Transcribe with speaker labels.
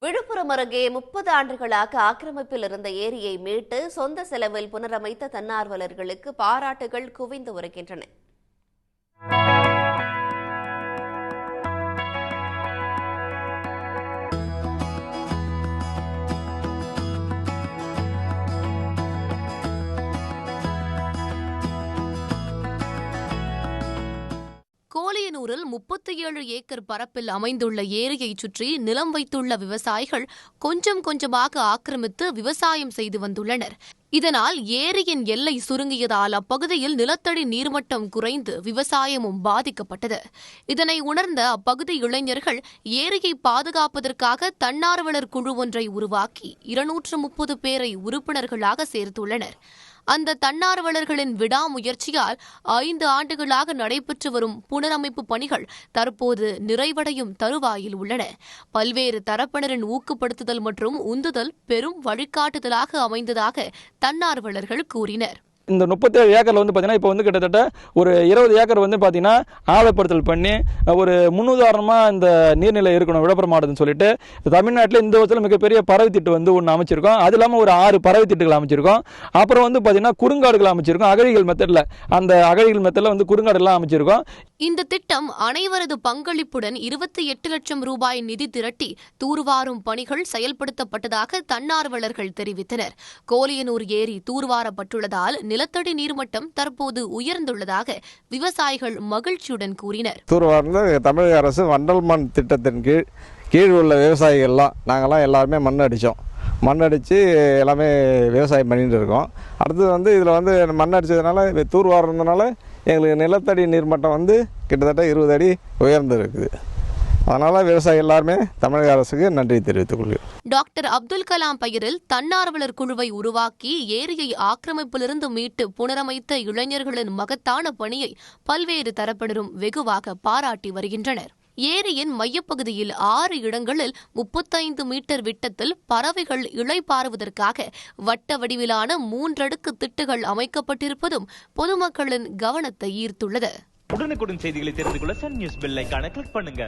Speaker 1: விழுப்புரம் அருகே 30 ஆண்டுகளாக ஆக்கிரமிப்பில் இருந்த ஏரியை மீட்டு சொந்த செலவில் புனரமைத்த தன்னார்வலர்களுக்கு பாராட்டுகள் குவிந்து வருகின்றன.
Speaker 2: கோலியனூரில் 37 ஏக்கர் பரப்பில் அமைந்துள்ள ஏரியை சுற்றி நிலம் வைத்துள்ள விவசாயிகள் கொஞ்சம் கொஞ்சமாக ஆக்கிரமித்து விவசாயம் செய்து வந்துள்ளனர். இதனால் ஏரியின் எல்லை சுருங்கியதால் அப்பகுதியில் நிலத்தடி நீர்மட்டம் குறைந்து விவசாயமும் பாதிக்கப்பட்டது. இதனை உணர்ந்த அப்பகுதி இளைஞர்கள் ஏரியை பாதுகாப்பதற்காக தன்னார்வலர் குழு ஒன்றை உருவாக்கி 230 பேரை உறுப்பினர்களாக சேர்த்துள்ளனர். அந்த தன்னார்வலர்களின் விடாமுயற்சியால் 5 ஆண்டுகளாக நடைபெற்று வரும் புனரமைப்பு பணிகள் தற்போது நிறைவடையும் தருவாயில் உள்ளன. பல்வேறு தரப்பினரின் ஊக்கப்படுத்துதல் மற்றும் உந்துதல் பெரும் வழிகாட்டுதலாக அமைந்ததாக தன்னார்வலர்கள் கூறினர்.
Speaker 3: இந்த 37 ஏக்கர்ல பார்த்தீங்கன்னா இப்போ கிட்டத்தட்ட ஒரு 20 ஏக்கர் பார்த்தீங்கன்னா ஆழப்படுத்தல் பண்ணி ஒரு முன்னுதாரணமாக இந்த நீர்நிலை இருக்கணும் விழுப்புரம் மாவட்டம்னு சொல்லிட்டு தமிழ்நாட்டில் இந்த வருஷத்தில் மிகப்பெரிய பறவை திட்டு ஒன்று அமைச்சிருக்கோம். அது இல்லாமல் ஒரு 6 பறவை திட்டுகள் அமைச்சிருக்கோம். அப்புறம் பார்த்தீங்கன்னா குறுங்காடுகள் அமைச்சிருக்கோம். அகழிகள் மெத்தடில் அந்த அகழிகள் மெத்தடில் குறுங்காடுலாம் அமைச்சிருக்கோம்.
Speaker 2: இந்த திட்டம் அனைவரது பங்களிப்புடன் 28 லட்சம் ரூபாய் நிதி திரட்டி தூர்வாரும் பணிகள் செயல்படுத்தப்பட்டதாக தன்னார்வலர்கள் தெரிவித்தனர். கோலியனூர் ஏரி தூர்வாரப்பட்டுள்ளதால் நிலத்தடி நீர்மட்டம் தற்போது உயர்ந்துள்ளதாக விவசாயிகள் மகிழ்ச்சியுடன் கூறினர்.
Speaker 4: தூர்வார்ந்து தமிழக அரசு வண்டல் மண் திட்டத்தின் கீழ் உள்ள விவசாயிகள்லாம் நாங்கள்லாம் எல்லாருமே மண் அடித்தோம். மண் அடித்து எல்லாமே விவசாயம் பண்ணிட்டு இருக்கோம். அடுத்தது இதில் மண் அடித்ததுனால தூர்வாருறதுனால எங்களுக்கு நிலத்தடி நீர்மட்டம் கிட்டத்தட்ட 20 அடி உயர்ந்திருக்குது. அதனால் விவசாயி எல்லாருமே தமிழக அரசுக்கு நன்றி தெரிவித்துக் கொள்கிறோம்.
Speaker 2: டாக்டர் அப்துல் கலாம் பெயரில் தன்னார்வலர் குழுவை உருவாக்கி ஏரியை ஆக்கிரமிப்பிலிருந்து மீட்டு புனரமைத்த இளைஞர்களின் மகத்தான பணியை பல்வேறு தரப்பினரும் வெகுவாக பாராட்டி வருகின்றனர். ஏரியின் மையப்பகுதியில் 6 இடங்களில் 35 மீட்டர் விட்டத்தில் பறவைகள் இளைப்பாறுவதற்காக வட்ட வடிவிலான 3 அடுக்கு திட்டுகள் அமைக்கப்பட்டிருப்பதும் பொதுமக்களின் கவனத்தை ஈர்த்துள்ளது.
Speaker 5: உடனுக்குடன் செய்திகளை தெரிந்து கொள்ள சன் நியூஸ் பெல் ஐகானை கிளிக் பண்ணுங்க.